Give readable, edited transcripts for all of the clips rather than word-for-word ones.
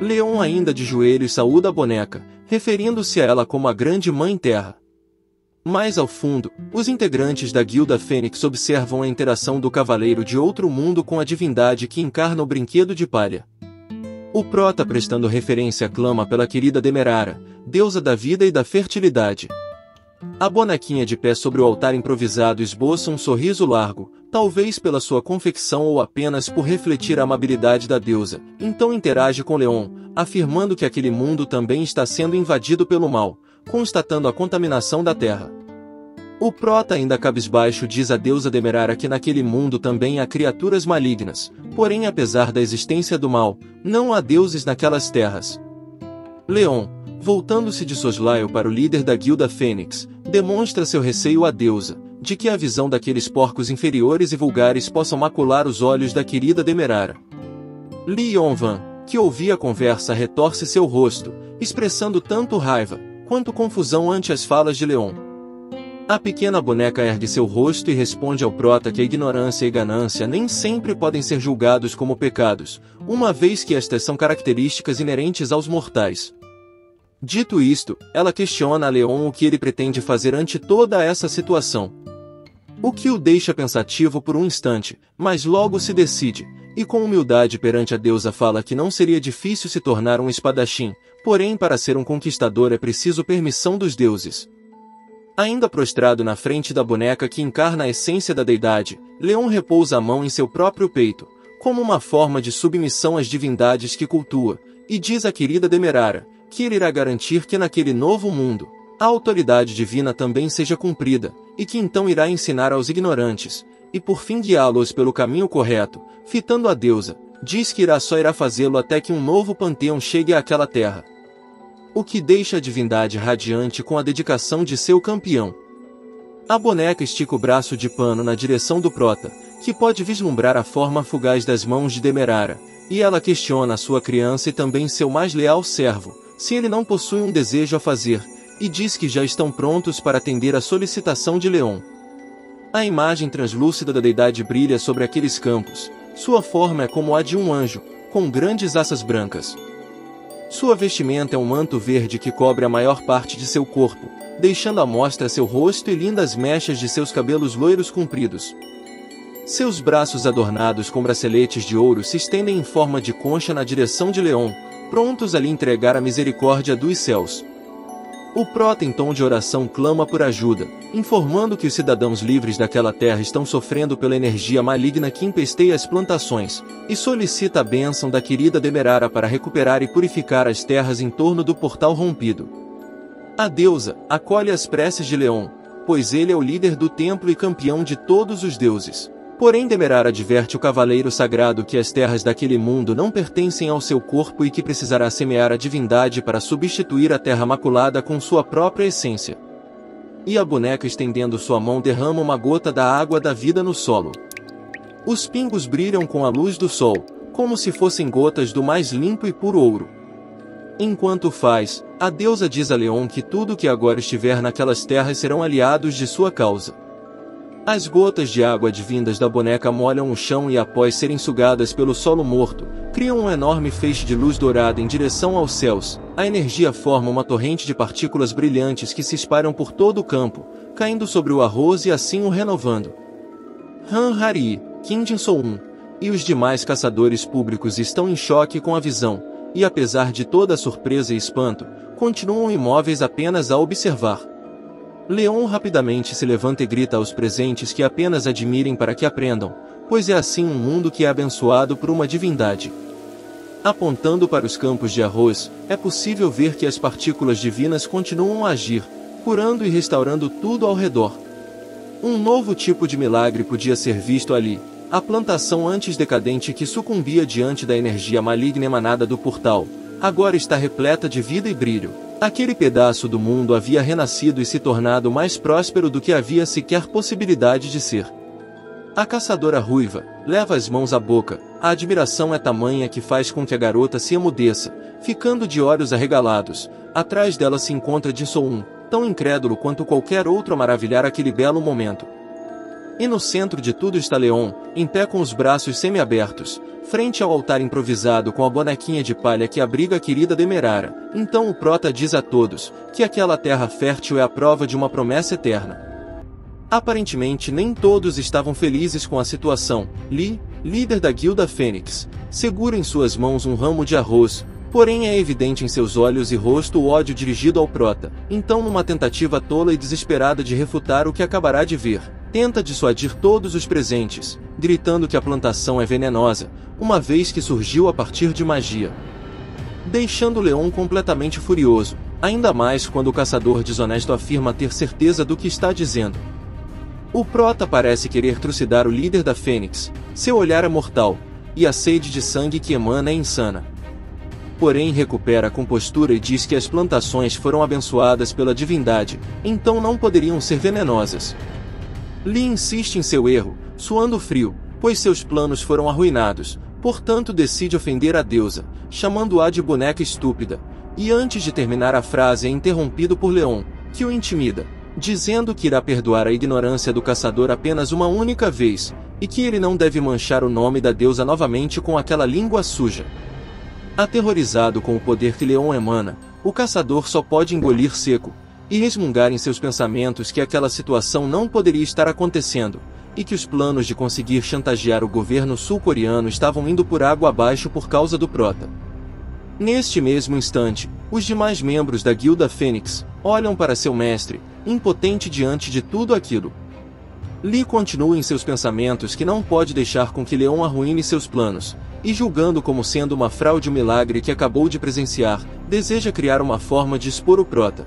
Leon, ainda de joelhos, saúda a boneca, referindo-se a ela como a Grande Mãe Terra. Mais ao fundo, os integrantes da Guilda Fênix observam a interação do Cavaleiro de Outro Mundo com a divindade que encarna o brinquedo de palha. O prota, prestando referência, clama pela querida Demerara, deusa da vida e da fertilidade. A bonequinha de pé sobre o altar improvisado esboça um sorriso largo, talvez pela sua confecção ou apenas por refletir a amabilidade da deusa. Então interage com Leon, afirmando que aquele mundo também está sendo invadido pelo mal, constatando a contaminação da terra. O prota, ainda cabisbaixo, diz à deusa Demerara que naquele mundo também há criaturas malignas, porém, apesar da existência do mal, não há deuses naquelas terras. Leon, voltando-se de soslaio para o líder da Guilda Fênix, demonstra seu receio à deusa, de que a visão daqueles porcos inferiores e vulgares possam macular os olhos da querida Demerara. Li Yonvan, que ouvia a conversa, retorce seu rosto, expressando tanto raiva, quanto confusão ante as falas de Leon. A pequena boneca ergue seu rosto e responde ao prota que a ignorância e ganância nem sempre podem ser julgados como pecados, uma vez que estas são características inerentes aos mortais. Dito isto, ela questiona a Leon o que ele pretende fazer ante toda essa situação. O que o deixa pensativo por um instante, mas logo se decide, e com humildade perante a deusa fala que não seria difícil se tornar um espadachim, porém para ser um conquistador é preciso permissão dos deuses. Ainda prostrado na frente da boneca que encarna a essência da deidade, Leon repousa a mão em seu próprio peito, como uma forma de submissão às divindades que cultua, e diz à querida Demerara, que ele irá garantir que naquele novo mundo, a autoridade divina também seja cumprida, e que então irá ensinar aos ignorantes, e por fim guiá-los pelo caminho correto. Fitando a deusa, diz que só irá fazê-lo até que um novo panteão chegue àquela terra. O que deixa a divindade radiante com a dedicação de seu campeão. A boneca estica o braço de pano na direção do prota, que pode vislumbrar a forma fugaz das mãos de Demerara, e ela questiona a sua criança e também seu mais leal servo, se ele não possui um desejo a fazer, e diz que já estão prontos para atender à solicitação de Leon. A imagem translúcida da deidade brilha sobre aqueles campos, sua forma é como a de um anjo, com grandes assas brancas. Sua vestimenta é um manto verde que cobre a maior parte de seu corpo, deixando à mostra seu rosto e lindas mechas de seus cabelos loiros compridos. Seus braços adornados com braceletes de ouro se estendem em forma de concha na direção de Leon, prontos a lhe entregar a misericórdia dos céus. O prota, em tom de oração, clama por ajuda, informando que os cidadãos livres daquela terra estão sofrendo pela energia maligna que empesteia as plantações, e solicita a bênção da querida Demerara para recuperar e purificar as terras em torno do portal rompido. A deusa acolhe as preces de Leon, pois ele é o líder do templo e campeão de todos os deuses. Porém, Demerara adverte o cavaleiro sagrado que as terras daquele mundo não pertencem ao seu corpo e que precisará semear a divindade para substituir a terra maculada com sua própria essência. E a boneca, estendendo sua mão, derrama uma gota da água da vida no solo. Os pingos brilham com a luz do sol, como se fossem gotas do mais limpo e puro ouro. Enquanto faz, a deusa diz a Leon que tudo que agora estiver naquelas terras serão aliados de sua causa. As gotas de água advindas da boneca molham o chão e, após serem sugadas pelo solo morto, criam um enorme feixe de luz dourada em direção aos céus. A energia forma uma torrente de partículas brilhantes que se espalham por todo o campo, caindo sobre o arroz e assim o renovando. Han Hari, Kim Jin-soon e os demais caçadores públicos estão em choque com a visão, e apesar de toda a surpresa e espanto, continuam imóveis apenas a observar. Leon rapidamente se levanta e grita aos presentes que apenas admirem para que aprendam, pois é assim um mundo que é abençoado por uma divindade. Apontando para os campos de arroz, é possível ver que as partículas divinas continuam a agir, curando e restaurando tudo ao redor. Um novo tipo de milagre podia ser visto ali, a plantação antes decadente que sucumbia diante da energia maligna emanada do portal, agora está repleta de vida e brilho. Aquele pedaço do mundo havia renascido e se tornado mais próspero do que havia sequer possibilidade de ser. A caçadora ruiva leva as mãos à boca, a admiração é tamanha que faz com que a garota se emudeça, ficando de olhos arregalados. Atrás dela se encontra Jin-soon, tão incrédulo quanto qualquer outro a maravilhar aquele belo momento. E no centro de tudo está Leon, em pé com os braços semi-abertos, frente ao altar improvisado com a bonequinha de palha que abriga a querida Demerara. Então o prota diz a todos que aquela terra fértil é a prova de uma promessa eterna. Aparentemente nem todos estavam felizes com a situação. Lee, líder da Guilda Fênix, segura em suas mãos um ramo de arroz, porém é evidente em seus olhos e rosto o ódio dirigido ao prota. Então, numa tentativa tola e desesperada de refutar o que acabará de ver, tenta dissuadir todos os presentes, gritando que a plantação é venenosa, uma vez que surgiu a partir de magia. Deixando Leon completamente furioso, ainda mais quando o caçador desonesto afirma ter certeza do que está dizendo. O prota parece querer trucidar o líder da Fênix, seu olhar é mortal, e a sede de sangue que emana é insana. Porém recupera a compostura e diz que as plantações foram abençoadas pela divindade, então não poderiam ser venenosas. Lee insiste em seu erro, suando frio, pois seus planos foram arruinados, portanto decide ofender a deusa, chamando-a de boneca estúpida, e antes de terminar a frase é interrompido por Leon, que o intimida, dizendo que irá perdoar a ignorância do caçador apenas uma única vez, e que ele não deve manchar o nome da deusa novamente com aquela língua suja. Aterrorizado com o poder que Leon emana, o caçador só pode engolir seco, e resmungar em seus pensamentos que aquela situação não poderia estar acontecendo, e que os planos de conseguir chantagear o governo sul-coreano estavam indo por água abaixo por causa do prota. Neste mesmo instante, os demais membros da Guilda Fênix olham para seu mestre, impotente diante de tudo aquilo. Lee continua em seus pensamentos que não pode deixar com que Leon arruine seus planos, e julgando como sendo uma fraude o milagre que acabou de presenciar, deseja criar uma forma de expor o prota.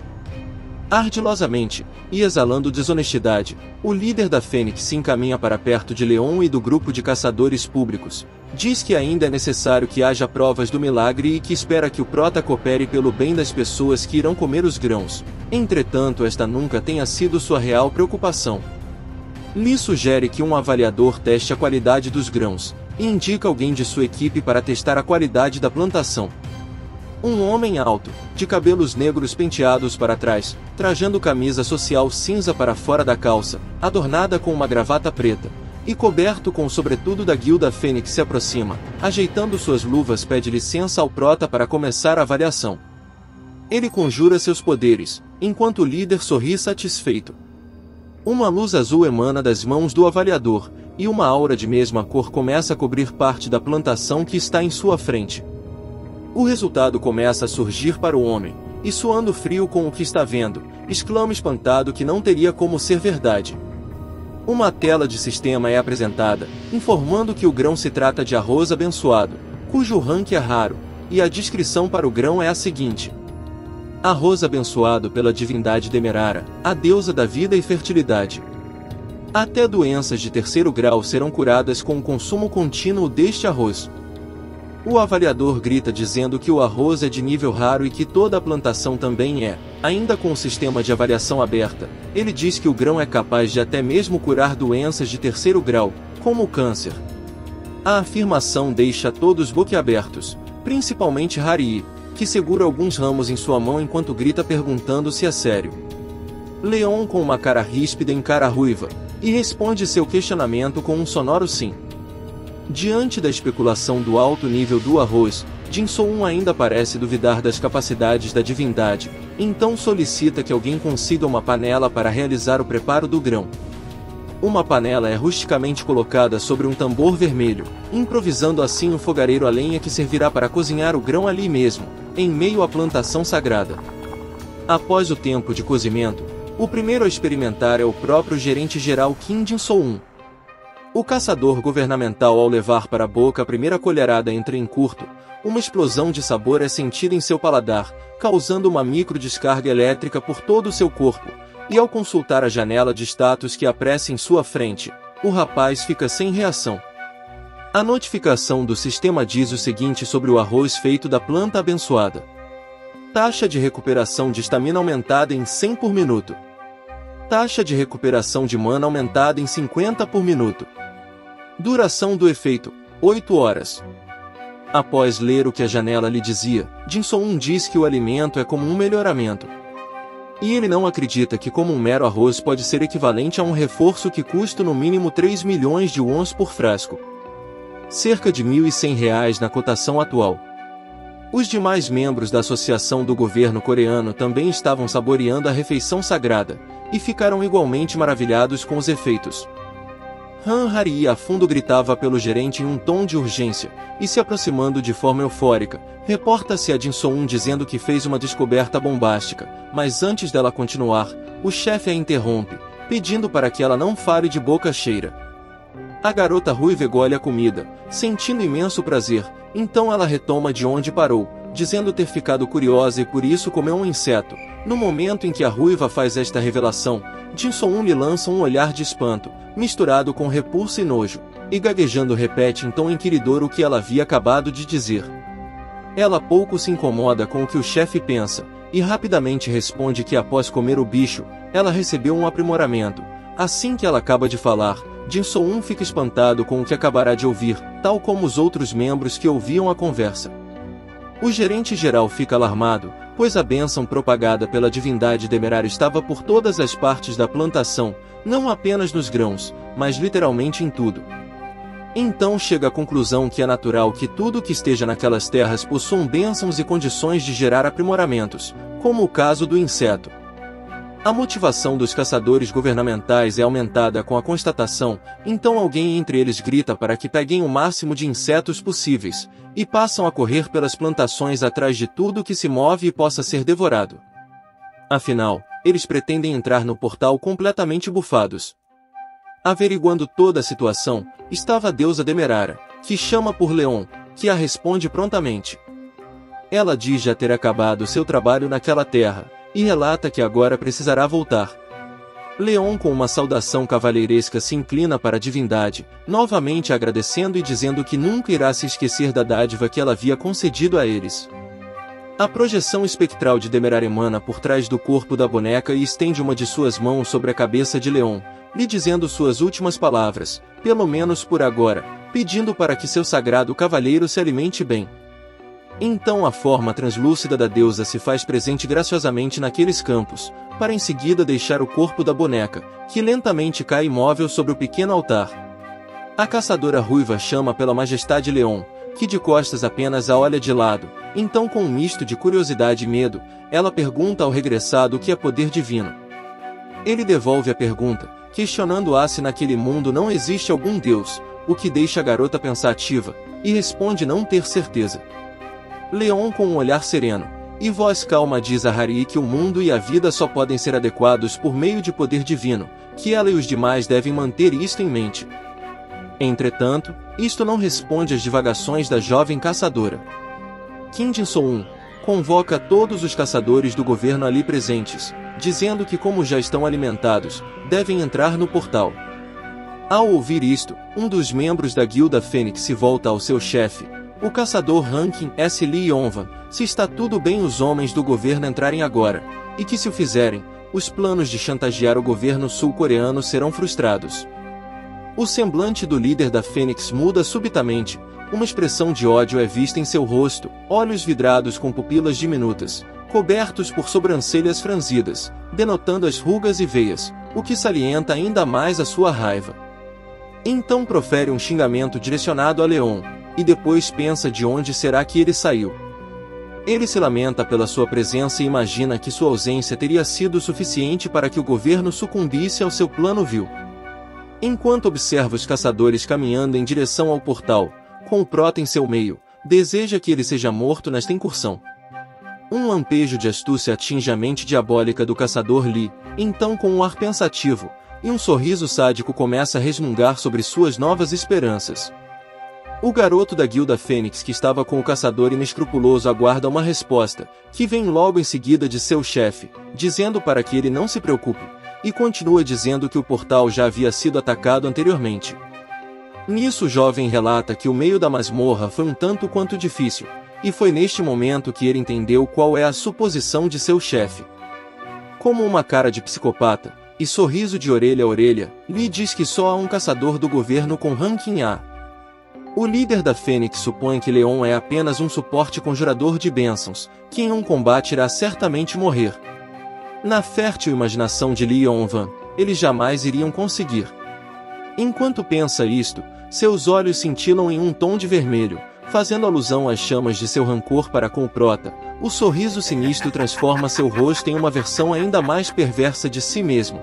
Ardilosamente, e exalando desonestidade, o líder da Fênix se encaminha para perto de Leon e do grupo de caçadores públicos. Diz que ainda é necessário que haja provas do milagre e que espera que o prota coopere pelo bem das pessoas que irão comer os grãos. Entretanto, esta nunca tenha sido sua real preocupação. Lee sugere que um avaliador teste a qualidade dos grãos, e indica alguém de sua equipe para testar a qualidade da plantação. Um homem alto, de cabelos negros penteados para trás, trajando camisa social cinza para fora da calça, adornada com uma gravata preta, e coberto com o sobretudo da Guilda Fênix se aproxima, ajeitando suas luvas pede licença ao prota para começar a avaliação. Ele conjura seus poderes, enquanto o líder sorri satisfeito. Uma luz azul emana das mãos do avaliador, e uma aura de mesma cor começa a cobrir parte da plantação que está em sua frente. O resultado começa a surgir para o homem, e suando frio com o que está vendo, exclama espantado que não teria como ser verdade. Uma tela de sistema é apresentada, informando que o grão se trata de arroz abençoado, cujo rank é raro, e a descrição para o grão é a seguinte: arroz abençoado pela divindade Demerara, a deusa da vida e fertilidade. Até doenças de terceiro grau serão curadas com o consumo contínuo deste arroz. O avaliador grita dizendo que o arroz é de nível raro e que toda a plantação também é, ainda com o sistema de avaliação aberta. Ele diz que o grão é capaz de até mesmo curar doenças de terceiro grau, como o câncer. A afirmação deixa todos boquiabertos, principalmente Harii, que segura alguns ramos em sua mão enquanto grita perguntando se é sério. Leon, com uma cara ríspida, encara a ruiva, e responde seu questionamento com um sonoro sim. Diante da especulação do alto nível do arroz, Jin So-un ainda parece duvidar das capacidades da divindade, então solicita que alguém consiga uma panela para realizar o preparo do grão. Uma panela é rusticamente colocada sobre um tambor vermelho, improvisando assim um fogareiro a lenha que servirá para cozinhar o grão ali mesmo, em meio à plantação sagrada. Após o tempo de cozimento, o primeiro a experimentar é o próprio gerente-geral Kim Jin So-un. O caçador governamental, ao levar para a boca a primeira colherada, entra em curto, uma explosão de sabor é sentida em seu paladar, causando uma microdescarga elétrica por todo o seu corpo, e ao consultar a janela de status que aparece em sua frente, o rapaz fica sem reação. A notificação do sistema diz o seguinte sobre o arroz feito da planta abençoada: taxa de recuperação de estamina aumentada em 100 por minuto. Taxa de recuperação de mana aumentada em 50 por minuto. Duração do efeito, 8 horas. Após ler o que a janela lhe dizia, Jin So-un diz que o alimento é como um melhoramento. E ele não acredita que como um mero arroz pode ser equivalente a um reforço que custa no mínimo 3 milhões de wons por frasco. Cerca de R$ 1.100 na cotação atual. Os demais membros da associação do governo coreano também estavam saboreando a refeição sagrada, e ficaram igualmente maravilhados com os efeitos. Han Hari a fundo gritava pelo gerente em um tom de urgência, e se aproximando de forma eufórica, reporta-se a Jin So-un dizendo que fez uma descoberta bombástica, mas antes dela continuar, o chefe a interrompe, pedindo para que ela não fale de boca cheia. A garota ruiva engole a comida, sentindo imenso prazer, então ela retoma de onde parou, dizendo ter ficado curiosa e por isso comeu um inseto. No momento em que a ruiva faz esta revelação, Jin So-un lhe lança um olhar de espanto, misturado com repulsa e nojo, e gaguejando repete em tom inquiridor o que ela havia acabado de dizer. Ela pouco se incomoda com o que o chefe pensa, e rapidamente responde que após comer o bicho, ela recebeu um aprimoramento. Assim que ela acaba de falar, Jin So-un fica espantado com o que acabará de ouvir, tal como os outros membros que ouviam a conversa. O gerente geral fica alarmado, pois a bênção propagada pela divindade Demerara estava por todas as partes da plantação, não apenas nos grãos, mas literalmente em tudo. Então chega à conclusão que é natural que tudo que esteja naquelas terras possuam bênçãos e condições de gerar aprimoramentos, como o caso do inseto. A motivação dos caçadores governamentais é aumentada com a constatação, então alguém entre eles grita para que peguem o máximo de insetos possíveis, e passam a correr pelas plantações atrás de tudo que se move e possa ser devorado. Afinal, eles pretendem entrar no portal completamente bufados. Averiguando toda a situação, estava a deusa Demerara, que chama por Leon, que a responde prontamente. Ela diz já ter acabado seu trabalho naquela terra, e relata que agora precisará voltar. Leon com uma saudação cavalheiresca se inclina para a divindade, novamente agradecendo e dizendo que nunca irá se esquecer da dádiva que ela havia concedido a eles. A projeção espectral de Demerara emana por trás do corpo da boneca e estende uma de suas mãos sobre a cabeça de Leon, lhe dizendo suas últimas palavras, pelo menos por agora, pedindo para que seu sagrado cavalheiro se alimente bem. Então a forma translúcida da deusa se faz presente graciosamente naqueles campos, para em seguida deixar o corpo da boneca, que lentamente cai imóvel sobre o pequeno altar. A caçadora ruiva chama pela majestade Leon, que de costas apenas a olha de lado, então com um misto de curiosidade e medo, ela pergunta ao regressado o que é poder divino. Ele devolve a pergunta, questionando-a se naquele mundo não existe algum deus, o que deixa a garota pensativa, e responde não ter certeza. Leon com um olhar sereno, e voz calma diz a Hari que o mundo e a vida só podem ser adequados por meio de poder divino, que ela e os demais devem manter isto em mente. Entretanto, isto não responde às divagações da jovem caçadora. Kim Jin So-un convoca todos os caçadores do governo ali presentes, dizendo que como já estão alimentados, devem entrar no portal. Ao ouvir isto, um dos membros da Guilda Fênix se volta ao seu chefe, o caçador Rankin S. Lee Yonvan, se está tudo bem os homens do governo entrarem agora, e que se o fizerem, os planos de chantagear o governo sul-coreano serão frustrados. O semblante do líder da Fênix muda subitamente, uma expressão de ódio é vista em seu rosto, olhos vidrados com pupilas diminutas, cobertos por sobrancelhas franzidas, denotando as rugas e veias, o que salienta ainda mais a sua raiva. Então profere um xingamento direcionado a Leon, e depois pensa de onde será que ele saiu. Ele se lamenta pela sua presença e imagina que sua ausência teria sido suficiente para que o governo sucumbisse ao seu plano vil. Enquanto observa os caçadores caminhando em direção ao portal, com o Prota em seu meio, deseja que ele seja morto nesta incursão. Um lampejo de astúcia atinge a mente diabólica do caçador Lee, então com um ar pensativo, e um sorriso sádico começa a resmungar sobre suas novas esperanças. O garoto da Guilda Fênix que estava com o caçador inescrupuloso aguarda uma resposta, que vem logo em seguida de seu chefe, dizendo para que ele não se preocupe, e continua dizendo que o portal já havia sido atacado anteriormente. Nisso o jovem relata que o meio da masmorra foi um tanto quanto difícil, e foi neste momento que ele entendeu qual é a suposição de seu chefe. Como uma cara de psicopata, e sorriso de orelha a orelha, Lee diz que só há um caçador do governo com ranking A. O líder da Fênix supõe que Leon é apenas um suporte conjurador de bênçãos, que em um combate irá certamente morrer. Na fértil imaginação de Li Yongvan, eles jamais iriam conseguir. Enquanto pensa isto, seus olhos cintilam em um tom de vermelho, fazendo alusão às chamas de seu rancor para com o prota. O sorriso sinistro transforma seu rosto em uma versão ainda mais perversa de si mesmo.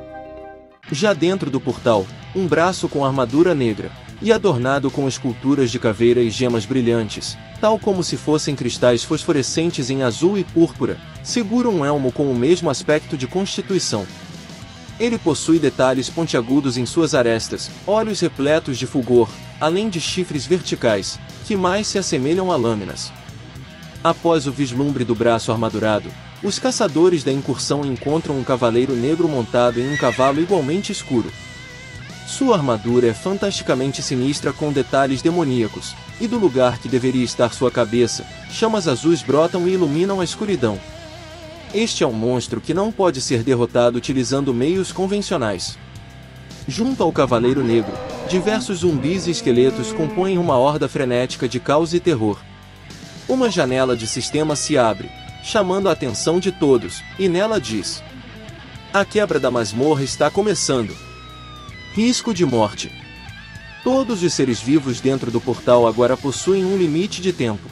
Já dentro do portal, um braço com armadura negra, e adornado com esculturas de caveira e gemas brilhantes, tal como se fossem cristais fosforescentes em azul e púrpura, segura um elmo com o mesmo aspecto de constituição. Ele possui detalhes pontiagudos em suas arestas, olhos repletos de fulgor, além de chifres verticais, que mais se assemelham a lâminas. Após o vislumbre do braço armadurado, os caçadores da incursão encontram um cavaleiro negro montado em um cavalo igualmente escuro. Sua armadura é fantasticamente sinistra com detalhes demoníacos, e do lugar que deveria estar sua cabeça, chamas azuis brotam e iluminam a escuridão. Este é um monstro que não pode ser derrotado utilizando meios convencionais. Junto ao Cavaleiro Negro, diversos zumbis e esqueletos compõem uma horda frenética de caos e terror. Uma janela de sistema se abre, chamando a atenção de todos, e nela diz: a quebra da masmorra está começando. Risco de morte. Todos os seres vivos dentro do portal agora possuem um limite de tempo.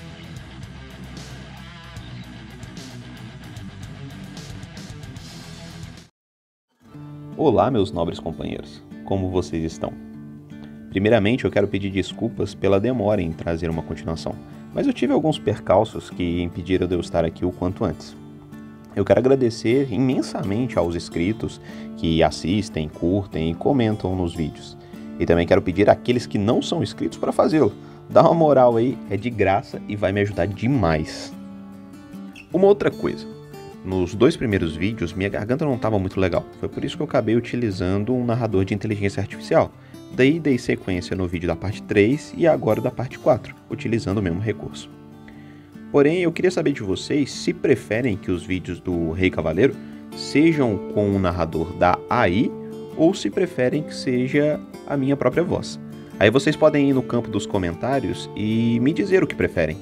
Olá, meus nobres companheiros, como vocês estão? Primeiramente, eu quero pedir desculpas pela demora em trazer uma continuação, mas eu tive alguns percalços que impediram de eu estar aqui o quanto antes. Eu quero agradecer imensamente aos inscritos que assistem, curtem e comentam nos vídeos. E também quero pedir àqueles que não são inscritos para fazê-lo. Dá uma moral aí, é de graça e vai me ajudar demais. Uma outra coisa. Nos 2 primeiros vídeos, minha garganta não estava muito legal. Foi por isso que eu acabei utilizando um narrador de inteligência artificial. Daí dei sequência no vídeo da parte 3 e agora da parte 4, utilizando o mesmo recurso. Porém, eu queria saber de vocês se preferem que os vídeos do Rei Cavaleiro sejam com o narrador da AI ou se preferem que seja a minha própria voz. Aí vocês podem ir no campo dos comentários e me dizer o que preferem.